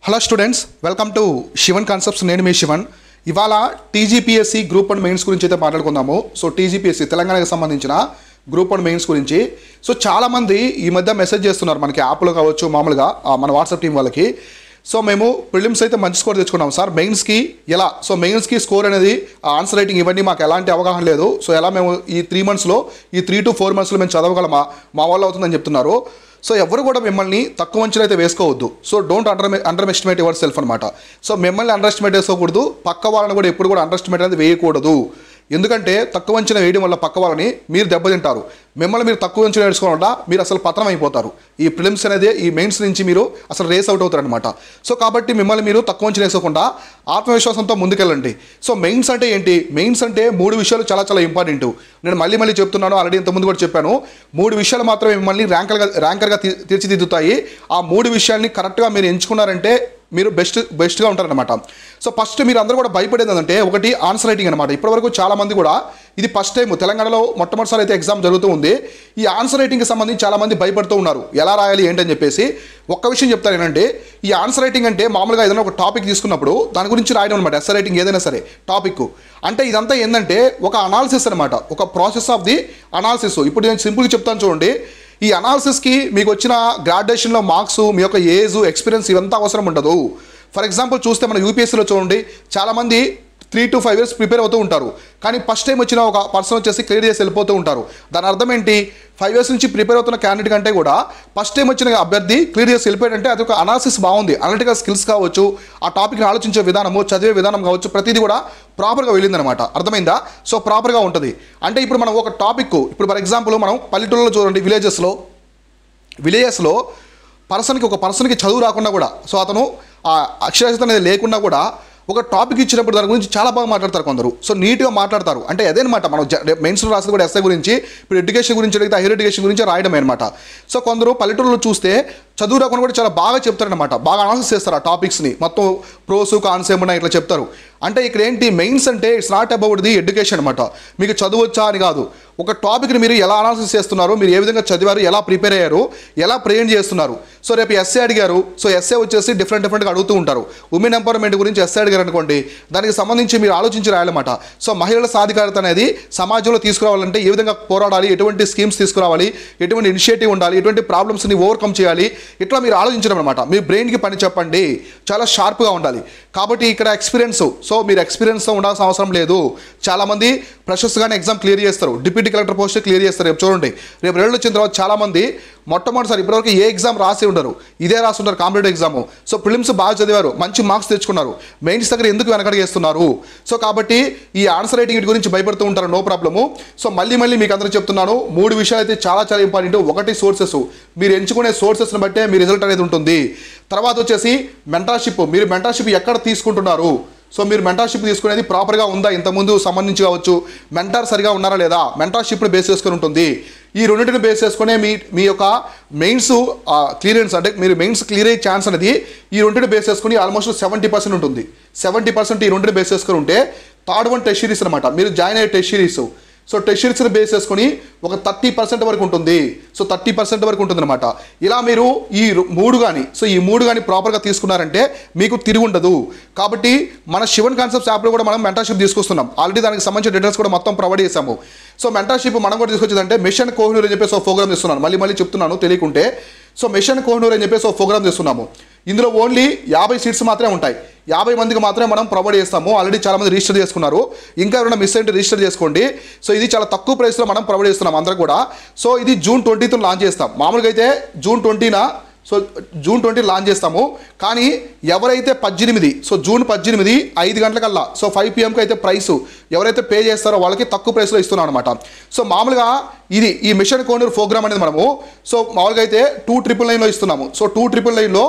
Hello students, welcome to Shivan concepts. నేను మీ శివన్. ఇవాళ టీజీపీఎస్సీ గ్రూప్ 1 మెయిన్స్ గురించి అయితే మాట్లాడుకుందాము. సో టీజీపీఎస్సీ తెలంగాణకు సంబంధించిన గ్రూప్ 1 మెయిన్స్ గురించి. సో చాలామంది ఈ మధ్య మెసేజ్ చేస్తున్నారు మనకి యాప్లో కావచ్చు, మామూలుగా మన వాట్సాప్ టీం వాళ్ళకి. సో మేము ప్రిలిమ్స్ అయితే మంచి స్కోర్ తెచ్చుకున్నాం సార్, మెయిన్స్కి ఎలా? సో మెయిన్స్కి స్కోర్ అనేది ఆన్సర్ రైటింగ్ ఇవన్నీ మాకు ఎలాంటి అవగాహన లేదు. సో ఎలా మేము ఈ 3 మంత్స్లో ఈ 3 to 4 మంత్స్లో మేము చదవగలమా, మా వాళ్ళు అవుతుందని చెప్తున్నారు. సో ఎవరు కూడా మిమ్మల్ని తక్కువ అంచనా అయితే వేసుకోవద్దు. So don't underestimate yourself అనమాట. సో మిమ్మల్ని అండర్ ఎస్టిమేట్ వేసుకోకూడదు, పక్క వాళ్ళని కూడా ఎప్పుడు కూడా అండర్ ఎస్టిమేట్ అనేది వేయకూడదు. ఎందుకంటే తక్కువ అంచనా వేయడం వల్ల పక్క వాళ్ళని మీరు దెబ్బతింటారు. మిమ్మల్ని మీరు తక్కువ అంచనా వేసుకోవడం మీరు అసలు పతనం అయిపోతారు. ఈ ప్రిలిమ్స్ అనేది ఈ మెయిన్స్ నుంచి మీరు అసలు రేస్ అవుట్ అవుతారు అనమాట. సో కాబట్టి మిమ్మల్ని మీరు తక్కువ అంచనా వేసుకోకుండా ఆత్మవిశ్వాసంతో ముందుకెళ్ళండి. సో మెయిన్స్ అంటే ఏంటి? మెయిన్స్ అంటే 3 విషయాలు చాలా చాలా ఇంపార్టెంట్. నేను మళ్ళీ చెప్తున్నాను, ఆల్రెడీ ఇంతకుముందు కూడా చెప్పాను. 3 విషయాలు మాత్రమే మిమ్మల్ని ర్యాంకర్గా తీర్చిదిద్దుతాయి. ఆ 3 విషయాల్ని కరెక్ట్గా మీరు ఎంచుకున్నారంటే మీరు బెస్ట్గా ఉంటారనమాట. సో ఫస్ట్ మీరు అందరూ కూడా భయపడేది ఏంటంటే, ఒకటి ఆన్సర్ రైటింగ్ అనమాట. ఇప్పటివరకు చాలామంది కూడా ఇది ఫస్ట్ టైం తెలంగాణలో మొట్టమొదటిసారి అయితే ఎగ్జామ్ జరుగుతూ ఉంది. ఈ ఆన్సర్ రైటింగ్కి సంబంధించి చాలామంది భయపడుతూ ఉన్నారు, ఎలా రాయాలి ఏంటని చెప్పేసి. ఒక్క విషయం చెప్తాను ఏంటంటే, ఈ ఆన్సర్ రైటింగ్ అంటే మామూలుగా ఏదైనా ఒక టాపిక్ తీసుకున్నప్పుడు దాని గురించి రాయడం అనమాట. ఎస్సే రైటింగ్ ఏదైనా సరే టాపిక్ అంటే ఇదంతా ఏంటంటే ఒక అనాలిసిస్ అనమాట, ఒక ప్రాసెస్ ఆఫ్ ది అనాలిసిస్. ఇప్పుడు నేను సింపుల్గా చెప్తాను చూడండి. ఈ అనాలిసిస్కి మీకు వచ్చిన గ్రాడ్యుయేషన్లో మార్క్స్, మీ యొక్క ఏజ్, ఎక్స్పీరియన్స్ ఇవంతా అవసరం ఉండదు. ఫర్ ఎగ్జాంపుల్ చూస్తే మన యూపీఎస్సీలో చూడండి, చాలామంది 3 to 5 years ప్రిపేర్ అవుతూ ఉంటారు. కానీ ఫస్ట్ టైం వచ్చిన ఒక పర్సన్ వచ్చేసి క్లియర్ చేసి వెళ్ళిపోతూ ఉంటారు. దాని అర్థం ఏంటి? 5 years నుంచి ప్రిపేర్ అవుతున్న క్యాండిడేట్ కంటే కూడా ఫస్ట్ టైం వచ్చిన అభ్యర్థి క్లియర్ చేసి వెళ్ళిపోయాడంటే అది ఒక అనాలిసిస్ బాగుంది. అనలిటికల్ స్కిల్స్ కావచ్చు, ఆ టాపిక్ని ఆలోచించే విధానము, చదివే విధానం కావచ్చు, ప్రతిదీ కూడా ప్రాపర్గా వెళ్ళిందనమాట. అర్థమైందా? సో ప్రాపర్గా ఉంటుంది. అంటే ఇప్పుడు మనం ఒక టాపిక్, ఇప్పుడు ఫర్ ఎగ్జాంపుల్ మనం పల్లెటూళ్ళలో చూడండి, విలేజెస్లో ఒక పర్సన్కి చదువు రాకుండా కూడా, సో అతను ఆ అక్షరాస్యత అనేది లేకుండా కూడా ఒక టాపిక్ ఇచ్చినప్పుడు దాని గురించి చాలా బాగా మాట్లాడతారు కొందరు. సో నీట్గా మాట్లాడతారు. అంటే అదేనమాట మనం మెయిన్స్లో రాసేది కూడా ఎస్ఐ గురించి, ఇప్పుడు ఎడ్యుకేషన్ గురించి అడిగితే హైయర్ ఎడ్యుకేషన్ గురించి రాయడమే అనమాట. సో కొందరు పల్లెటూరులో చూస్తే చదువు రాకుండా కూడా చాలా బాగా చెప్తారనమాట, బాగా అనాలిసిస్ చేస్తారు ఆ టాపిక్స్ని, మొత్తం ప్రోసు కాన్స్ ఏమన్నా ఇట్లా చెప్తారు. అంటే ఇక్కడ ఏంటి, మెయిన్స్ అంటే it's not about the education అనమాట. మీకు చదువు వచ్చా అని కాదు, ఒక టాపిక్ని మీరు ఎలా అనాలిసిస్ చేస్తున్నారు, మీరు ఏ విధంగా చదివారు, ఎలా ప్రిపేర్ అయ్యారు, ఎలా ప్రజెంట్ చేస్తున్నారు. సో రేపు ఎస్ఏ అడిగారు, సో ఎస్ఏ వచ్చేసి డిఫరెంట్గా అడుగుతూ ఉంటారు. ఉమెన్ ఎంపవర్మెంట్ గురించి ఎస్ఏ అడిగారు అనుకోండి, దానికి సంబంధించి మీరు ఆలోచించి రాయాలన్నమాట. సో మహిళల సాధికారత అనేది సమాజంలో తీసుకురావాలంటే ఏ విధంగా పోరాడాలి, ఎటువంటి స్కీమ్స్ తీసుకురావాలి, ఎటువంటి ఇనిషియేటివ్ ఉండాలి, ఎటువంటి ప్రాబ్లమ్స్ని ఓవర్కమ్ చేయాలి, ఇట్లా మీరు ఆలోచించడం అనమాట. మీ బ్రెయిన్కి పని చెప్పండి, చాలా షార్ప్గా ఉండాలి. కాబట్టి ఇక్కడ ఎక్స్పీరియన్స్, సో మీరు ఎక్స్పీరియన్స్తో ఉండాల్సిన అవసరం లేదు. చాలామంది ఫ్రెషర్స్గానే ఎగ్జామ్ క్లియర్ చేస్తారు, డిప్యూటీ కలెక్టర్ పోస్ట్ క్లియర్ చేస్తారు. రేపు చూడండి, రేపు 2 వచ్చిన తర్వాత చాలామంది మొట్టమొదటిసారి ఇప్పటివరకు ఏ ఎగ్జామ్ రాసి ఉండరు, ఇదే రాసి ఉంటారు కాంపిటేటివ్ ఎగ్జామ్. సో ప్రిలిమ్స్ బాగా చదివారు, మంచి మార్క్స్ తెచ్చుకున్నారు, మెయిన్స్ దగ్గర ఎందుకు వెనకడిగేస్తున్నారు? సో కాబట్టి ఈ ఆన్సర్ రైటింగ్ గురించి భయపడుతూ ఉంటారు, నో ప్రాబ్లము. సో మళ్ళీ మీకు అందరూ చెప్తున్నాను, 3 విషయాలు అయితే చాలా చాలా ఇంపార్టెంట్. ఒకటి సోర్సెస్, మీరు ఎంచుకునే సోర్సెస్ని బట్టే మీ రిజల్ట్ అనేది ఉంటుంది. తర్వాత వచ్చేసి మెంటర్షిప్, మీరు మెంటర్షిప్ ఎక్కడ తీసుకుంటున్నారు? సో మీరు మెంటర్షిప్ తీసుకునేది ప్రాపర్గా ఉందా, ఇంతకుముందు సంబంధించి కావచ్చు, మెంటర్ సరిగా ఉన్నారా లేదా, మెంటర్షిప్ని బేస్ చేసుకొని ఉంటుంది. ఈ రెండింటిని బేస్ చేసుకునే మీ యొక్క మెయిన్స్ క్లియరెన్స్, అంటే మీరు మెయిన్స్ క్లియర్ అయ్యే ఛాన్స్ అనేది ఈ రెండింటిని బేస్ చేసుకుని ఆల్మోస్ట్ 70% ఉంటుంది. 70% ఈ రెండింటిని బేస్ చేసుకుని ఉంటే థర్డ్ వన్ టెస్ట్ సిరీస్ అనమాట. మీరు జాయిన్ అయ్యే టెస్ట్ సిరీస్, సో టెస్ట్ సిరీస్ని బేస్ చేసుకుని ఒక 30% వరకు ఉంటుంది. సో 30% వరకు ఉంటుంది అనమాట. ఇలా మీరు ఈ 3 కానీ, సో ఈ 3 కానీ ప్రాపర్గా తీసుకున్నారంటే మీకు తిరిగి ఉండదు. కాబట్టి మన శివన్ కాన్సెప్ట్స్ యాప్లో కూడా మనం మెంటర్షిప్ తీసుకొస్తున్నాం. ఆల్రెడీ దానికి సంబంధించిన డీటెయిల్స్ కూడా మొత్తం ప్రొవైడ్ చేసాము. సో మెంటర్షిప్ మనం కూడా తీసుకొచ్చేదంటే మిషన్ కోహినూర్ అని చెప్పేసి ఒక ప్రోగ్రామ్ ఇస్తున్నాను, మళ్ళీ చెప్తున్నాను తెలియకుంటే. సో మిషన్ కోహినూర్ అని చెప్పేసి ఒక ప్రోగ్రామ్ చేస్తున్నాము. ఇందులో ఓన్లీ 50 సీట్స్ మాత్రమే ఉంటాయి, 50 మందికి మాత్రమే మనం ప్రొవైడ్ చేస్తాము. ఆల్రెడీ చాలామంది రిజిస్టర్ చేసుకున్నారు, ఇంకా ఎవరైనా మిస్ అయితే రిజిస్టర్ చేసుకోండి. సో ఇది చాలా తక్కువ ప్రైస్లో మనం ప్రొవైడ్ చేస్తున్నాం అందరూ కూడా. సో ఇది June 20th లాంచ్ చేస్తాం. మామూలుగా అయితే June 20న, సో June 20 లాంచ్ చేస్తాము. కానీ ఎవరైతే 18, సో June 18 5 గంటలకల్లా, సో 5 PM అయితే ప్రైస్ ఎవరైతే పే చేస్తారో వాళ్ళకి తక్కువ ప్రైస్లో ఇస్తున్నాం అనమాట. సో మామూలుగా ఈ మిషన్ కోహినూర్ ప్రోగ్రామ్ అనేది మనము సో మామూలుగా అయితే 2,999లో ఇస్తున్నాము. సో 2,999లో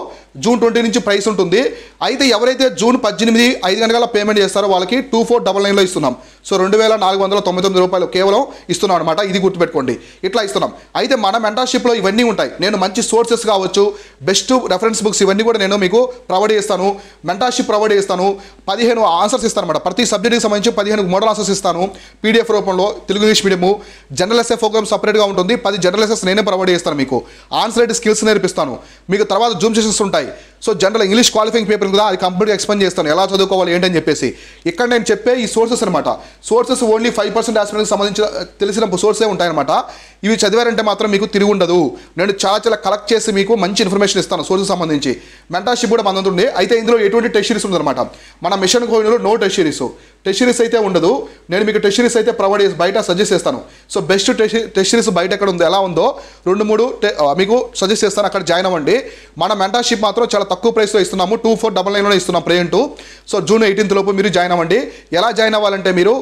June 20 నుంచి ప్రైస్ ఉంటుంది. అయితే ఎవరైతే June 18 5 గంటల పేమెంట్ చేస్తారో వాళ్ళకి 2,499లో ఇస్తున్నాం. సో 2,499 రూపాయలు కేవలం ఇస్తున్నాం అనమాట. ఇది గుర్తుపెట్టుకోండి, ఇట్లా ఇస్తున్నాం. అయితే మన మెంటర్షిప్లో ఇవన్నీ ఉంటాయి. నేను మంచి సోర్సెస్ కావచ్చు, బెస్ట్ రెఫరెన్స్ బుక్స్ ఇవన్నీ కూడా నేను మీకు ప్రొవైడ్ చేస్తాను. మెంటర్షిప్ ప్రొవైడ్ చేస్తాను. 15 ఆన్సర్స్ ఇస్తాను అనమాట. ప్రతి సబ్జెక్ట్కి సంబంధించి 15 మోడల్ ఆన్సర్స్ ఇస్తాను PDF రూపంలో. Telugu English medium general S A programme సపరేట్గా ఉంటుంది. 10 జనరల్ ఎస్ఎస్ నేనే ప్రొవైడ్ చేస్తాను. మీకు ఆన్సర్ రైట్ స్కిల్స్ నేర్పిస్తాను. మీకు తర్వాత జూమ్ సెషన్స్ ఉంటాయి. So general English qualifying paper కదా, అది కంప్లీట్గా ఎక్స్ప్లెయిన్ చేస్తాను ఎలా చదువుకోవాలి ఏంటని చెప్పేసి. ఇక్కడ నేను చెప్పే ఈ సోర్సెస్ అనమాట, సోర్సెస్ ఓన్లీ 5% ఆస్పిరెంట్కి సంబంధించిన తెలిసిన సోర్సే ఉంటాయన్నమాట. ఇవి చదివారంటే మాత్రం మీకు తిరిగి ఉండదు. నేను చాలా కలెక్ట్ చేసి మీకు మంచి ఇన్ఫర్మేషన్ ఇస్తాను సోర్సెస్ సంబంధించి. మెంటర్షిప్ కూడా మన ఉంటుంది. అయితే ఇందులో ఎటువంటి టెస్ట్ సిరీస్ ఉందన్నమాట. మన మిషన్ కోయిన్లో నో టెస్ట్ సిరీస్ అయితే ఉండదు. నేను మీకు టెస్ట్ సిరీస్ అయితే ప్రొవైడ్ చేసి బయట సజెస్ట్ చేస్తాను. సో బెస్ట్ టెస్ట్ సిరీస్ బయట ఎక్కడ ఉందో ఎలా ఉందో 2-3 మీకు సజెస్ట్ చేస్తాను, అక్కడ జాయిన్ అవ్వండి. మన మెంటర్షిప్ మాత్రం చాలా తక్కువ ప్రైస్లో ఇస్తున్నాము, 2499 ఇస్తున్నాం ప్రేజెంట్. సో జూన్ 18th లోపు మీరు జాయిన్ అవ్వండి. ఎలా జాయిన్ అవ్వాలంటే మీరు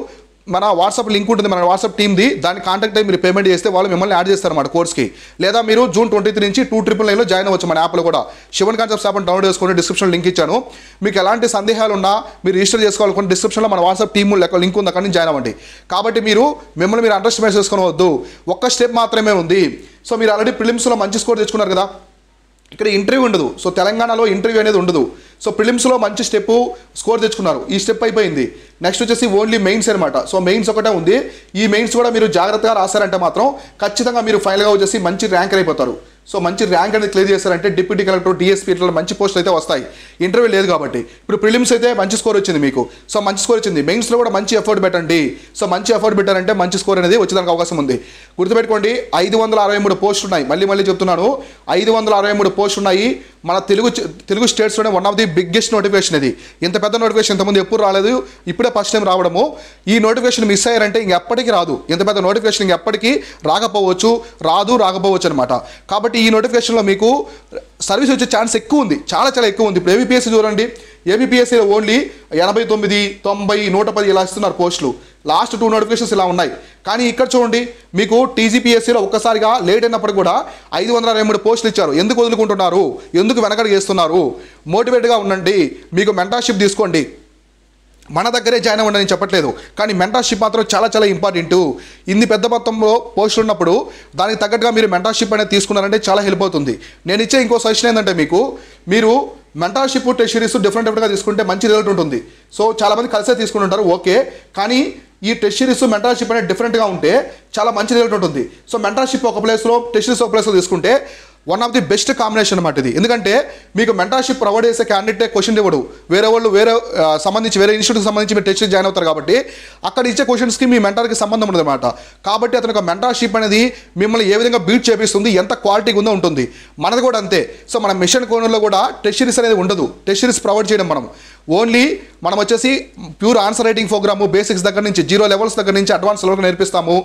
మన వాట్సాప్ లింక్ ఉంటుంది, మన వాట్సాప్ టీమ్ది, దాన్ని కాంటాక్ట్ అయ్యి మీరు పేమెంట్ చేస్తే వాళ్ళు మిమ్మల్ని యాడ్ చేస్తారు అన్నమాట కోర్స్కి. లేదా మీరు జూన్ 23 నుంచి 2999లో జాయిన్ అవ్వచ్చు మన యాప్లో కూడా. శివన్ కాన్సెప్ట్స్ యాప్ డౌన్లోడ్ చేసుకొని డిస్క్రిప్షన్ లింక్ ఇచ్చాను. మీకు ఎలాంటి సందేహాలు ఉన్నా మీరు రిజిస్టర్ చేసుకోవాలనుకుంటే డిస్క్రిప్షన్లో మన వాట్సాప్ టీమ్ లింక్ ఉంది, అక్కడ నుంచి జాయిన్ అవ్వండి. కాబట్టి మిమ్మల్ని మీరు అండర్ ఎస్టిమేట్ చేసుకోవద్దు. ఒక్క స్టెప్ మాత్రమే ఉంది. సో మీరు ఆల్రెడీ ప్రిలిమ్స్లో మంచి స్కోర్ తెచ్చుకున్నారు కదా, ఇక్కడ ఇంటర్వ్యూ ఉండదు. సో తెలంగాణలో ఇంటర్వ్యూ అనేది ఉండదు. సో ప్రిలిమ్స్లో మంచి స్కోర్ తెచ్చుకున్నారు, ఈ స్టెప్ అయిపోయింది. నెక్స్ట్ వచ్చేసి ఓన్లీ మెయిన్స్ అనమాట. సో మెయిన్స్ ఒకటే ఉంది. ఈ మెయిన్స్ కూడా మీరు జాగ్రత్తగా రాశారంటే మాత్రం ఖచ్చితంగా మీరు ఫైనల్గా వచ్చేసి మంచి ర్యాంకర్ అయిపోతారు. సో మంచి ర్యాంక్ అనేది క్లియర్ చేశారంటే డిప్యూటీ కలెక్టర్, డిఎస్పీ ఇట్లా మంచి పోస్టులు అయితే వస్తాయి. ఇంటర్వ్యూ లేదు కాబట్టి. ఇప్పుడు ప్రిలిమ్స్ అయితే మంచి స్కోర్ వచ్చింది మీకు. సో మంచి స్కోర్ వచ్చింది. మెయిన్స్లో కూడా మంచి ఎఫర్ట్ పెట్టండి. సో మంచి ఎఫర్ట్ పెట్టారంటే మంచి స్కోర్ అనేది వచ్చేదానికి అవకాశం ఉంది. గుర్తుపెట్టుకోండి, 563 పోస్టులు ఉన్నాయి. మళ్ళీ చెప్తున్నాను, 563 పోస్టులు ఉన్నాయి. మన తెలుగు స్టేట్స్లోనే one of the biggest notification ఇది. ఇంత పెద్ద నోటిఫికేషన్ ఇంతకుముందు ఎప్పుడు రాలేదు, ఇప్పుడే ఫస్ట్ టైం రావడము. ఈ నోటిఫికేషన్ మిస్ అయ్యారంటే ఇంకెప్పటికీ రాదు. ఇంత పెద్ద నోటిఫికేషన్ ఇంకెప్పటికీ రాకపోవచ్చు అనమాట. కాబట్టి ఈ నోటిఫికేషన్లో మీకు సర్వీస్ వచ్చే ఛాన్స్ ఎక్కువ ఉంది, చాలా ఎక్కువ ఉంది. ఇప్పుడు ఏబిపిఎస్సి చూడండి, ఏబిపిఎస్సిలో ఓన్లీ 89, 90, 110 ఇలా ఇస్తున్నారు పోస్టులు. లాస్ట్ 2 నోటిఫికేషన్స్ ఇలా ఉన్నాయి. కానీ ఇక్కడ చూడండి, మీకు టీజీపీఎస్సీలో ఒక్కసారిగా లేట్ అయినప్పుడు కూడా 563 పోస్టులు ఇచ్చారు. ఎందుకు వదులుకుంటున్నారు, ఎందుకు వెనకడుగు వేస్తున్నారు? మోటివేట్గా ఉండండి. మీకు మెంటర్షిప్ తీసుకోండి. మన దగ్గరే జాయిన్ అవ్వండి అని చెప్పట్లేదు, కానీ మెంటర్షిప్ మాత్రం చాలా ఇంపార్టెంట్. ఇన్ని పెద్ద మొత్తంలో పోస్టులు ఉన్నప్పుడు దానికి తగ్గట్టుగా మీరు మెంటర్షిప్ అనేది తీసుకున్నారంటే చాలా హెల్ప్ అవుతుంది. నేను ఇచ్చే ఇంకో సజెషన్ ఏంటంటే, మీరు మెంటర్షిప్ టెస్ట్ సిరీస్ డిఫరెంట్గా తీసుకుంటే మంచి రిజల్ట్ ఉంటుంది. సో చాలామంది కలిసే తీసుకుని ఉంటారు, ఓకే. కానీ ఈ టెస్ట్ సిరీస్ మెంటర్షిప్ అనేది డిఫరెంట్గా ఉంటే చాలా మంచి రిజల్ట్ ఉంటుంది. సో మెంటర్షిప్ ఒక ప్లేస్లో, టెస్ట్ సిరీస్ ఒక ప్లేస్లో తీసుకుంటే one of the best combination అనమాట ఇది. ఎందుకంటే మీకు మెంటర్షిప్ ప్రొవైడ్ చేసే క్యాండిడేట్ క్వశ్చన్ ఇవ్వడు, వేరే ఇన్స్టిట్యూట్కి సంబంధించి మీరు టెస్ట్ జాయిన్ అవుతారు కాబట్టి అక్కడ ఇచ్చే క్వశ్చన్స్కి మీ మెంటర్కి సంబంధం ఉండదు అనమాట. కాబట్టి అతను ఒక మెంటర్షిప్ అనేది మిమ్మల్ని ఏ విధంగా బీట్ చేపిస్తుంది, ఎంత క్వాలిటీగా ఉందో ఉంటుంది. మనది కూడా అంతే. సో మన మిషన్ కోనర్లో కూడా టెస్ట్ సిరీస్ అనేది ఉండదు. టెస్ట్ సిరీస్ ప్రొవైడ్ చేయడం మనం వచ్చేసి pure answer writing programme, basics దగ్గర నుంచి 0 లెవెల్స్ దగ్గర నుంచి అడ్వాన్స్ లెవెల్కి నేర్పిస్తాము.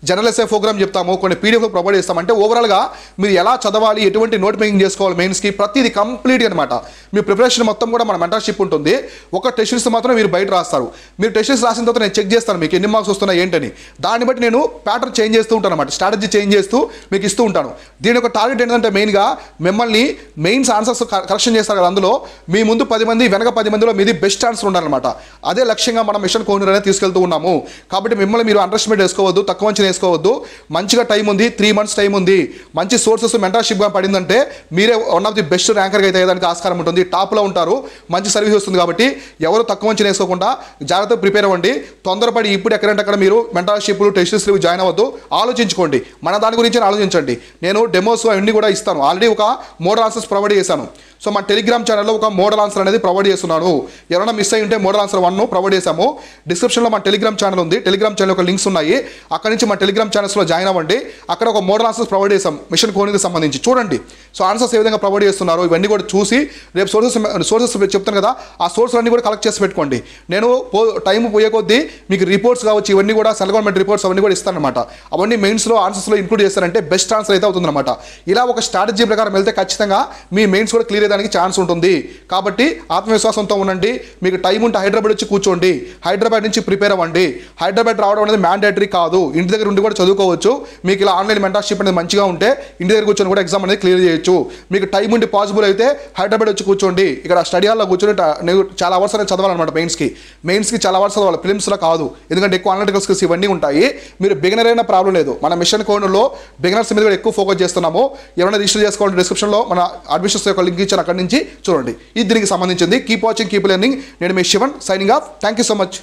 జనరల్ ఎస్ఏ ప్రోగ్రామ్ చెప్తాము, కొన్ని పీడిఎఫ్లు ప్రొవైడ్ చేస్తాము. అంటే ఓవరాల్గా మీరు ఎలా చదవాలి, ఎటువంటి నోట్ మేకింగ్ చేసుకోవాలి మెయిన్స్కి, ప్రతిదీ కంప్లీట్ అనమాట. మీ ప్రిపరేషన్ మొత్తం కూడా మన మెంటర్షిప్ ఉంటుంది. ఒక టెస్ట్ సిరీస్ మాత్రం మీరు బయట రాస్తారు. మీరు టెస్ట్ సిరీస్ రాసిన తర్వాత నేను చెక్ చేస్తాను మీకు ఎన్ని మార్క్స్ వస్తున్నాయి ఏంటని. దాన్ని బట్టి నేను ప్యాటర్న్ చేంజ్ చేస్తూ ఉంటాను అనమాట, స్ట్రాటజీ చేంజ్ చేస్తూ మీకు ఇస్తూ ఉంటాను. దీని ఒక టార్గెట్ ఏంటంటే మెయిన్గా మిమ్మల్ని మెయిన్స్ ఆన్సర్స్ కరెక్షన్ చేస్తారు కదా, అందులో మీ ముందు 10 మంది, వెనక 10 మందిలో మీది బెస్ట్ ఆన్సర్ ఉండాలన్నమాట. అదే లక్ష్యంగా మనం మిషన్ కోనర్ అనేది తీసుకెళ్తూ ఉన్నాము. కాబట్టి మిమ్మల్ని మీరు అండర్ ఎస్టిమేట్ చేసుకోవద్దు, తక్కువ అంచనా వేసుకోవద్దు. మంచిగా టైం ఉంది, 3 months టైం ఉంది. మంచి సోర్సెస్ మెంటర్షిప్గా పడిందంటే మీరే వన్ ఆఫ్ ది బెస్ట్ ర్యాంకర్గా అయితే అయ్యేదానికి ఆస్కారం ఉంటుంది. టాప్లో ఉంటారు, మంచి సర్వీస్ వస్తుంది. కాబట్టి ఎవరు తక్కువ అంచనా వేసుకోకుండా జాగ్రత్తగా ప్రిపేర్ అవ్వండి. తొందరపడి ఇప్పుడు ఎక్కడంటే అక్కడ మీరు మెంటర్షిప్లు, టెస్ట్ సిరీస్ జాయిన్ అవ్వద్దు. ఆలోచించుకోండి, మన దాని గురించి ఆలోచించండి. నేను డెమోస్ అవన్నీ కూడా ఇస్తాను. ఆల్రెడీ ఒక మోడల్ ఆన్సర్స్ ప్రొవైడ్ చేశాను. సో మన టెలిగ్రామ్ ఛానల్లో ఒక మోడల్ ఆన్సర్ అనేది ప్రొవైడ్ చేస్తున్నాను. ఎవరైనా మిస్ అయ్యి ఉంటే మోడల్ ఆన్సర్ 1 ప్రొవైడ్ చేశాము. డిస్క్రిప్షన్లో మన టెలిగ్రామ్ ఛానల్ ఉంది. టెలిగ్రామ్ ఛానల్ ఒక లింక్స్ ఉన్నాయి, అక్కడ నుంచి మన టెలిగ్రామ్ ఛానల్స్లో జాయిన్ అవ్వండి. అక్కడ ఒక మోడల్ ఆన్సర్స్ ప్రొవైడ్ చేసాం మిషన్ కోనింగ్కి సంబంధించి. చూడండి, సో ఆన్సర్స్ ఏ విధంగా ప్రొవైడ్ చేస్తున్నారు ఇవన్నీ కూడా చూసి రేపు సోర్సెస్ చెప్తాను కదా, ఆ సోర్స్ అన్నీ కూడా కలెక్ట్ చేసి పెట్టుకోండి. నేను టైం పోయే కొద్దీ మీకు రిపోర్ట్స్ కావచ్చు, ఇవన్నీ కూడా సెంట్రల్ గవర్నమెంట్ రిపోర్ట్స్ అవన్నీ కూడా ఇస్తానమాట. అవన్నీ మెయిన్స్లో ఆన్సర్స్లో ఇంక్లూడ్ చేస్తారంటే బెస్ట్ ఆన్సర్ అయితే అవుతుందన్నమాట. ఇలా ఒక స్ట్రాటజీ ప్రకారం వెళ్తే ఖచ్చితంగా మీ మెయిన్స్ కూడా క్లియర్ అయ్యడానికి ఛాన్స్ ఉంటుంది. కాబట్టి ఆత్మవిశ్వాసంతో ఉండండి. మీకు టైం ఉంటే హైదరాబాద్ వచ్చి కూర్చోండి, హైదరాబాద్ నుంచి ప్రిపేర్ అవ్వండి. హైదరాబాద్ రావడం అనేది మ్యాండేటరీ కాదు, ఇంటి దగ్గర ఉండి కూడా చదువుకోవచ్చు. మీకు ఇలా ఆన్లైన్ మెంటర్షిప్ అనేది మంచిగా ఉంటే ఇంటి దగ్గర కూర్చొని కూడా ఎగ్జామ్ అనేది క్లియర్ చేయొచ్చు. మీకు టైం ఉండి పాసిబుల్ అయితే హైదరాబాద్ వచ్చి కూర్చోండి. ఇక్కడ స్టడీ హాల్లో కూర్చొని చాలా అవర్స్ అనేది చదవాలన్నమాట. మెయిన్స్కి చాలా అవర్స్ చదవాలి, ఫిలిమ్స్లో కాదు. ఎందుకంటే ఎక్కువ అనలిటికల్ స్కిల్స్ ఇవన్నీ ఉంటాయి. మీరు బిగినర్ అయినా ప్రాబ్లం లేదు. మన మిషన్ కోనర్లో బిగినర్స్ మీద కూడా ఎక్కువ ఫోకస్ చేస్తున్నాము. ఎవరైనా రిజిస్టర్ చేసుకోవాలి, డిస్క్రిప్షన్లో మన అడ్మిషన్స్ యొక్క లింక్ ఇచ్చాను, అక్కడి నుంచి చూడండి. ఇది దీనికి సంబంధించింది. Keep watching, keep learning. నేను మీ Shivan, signing off. Thank you so much.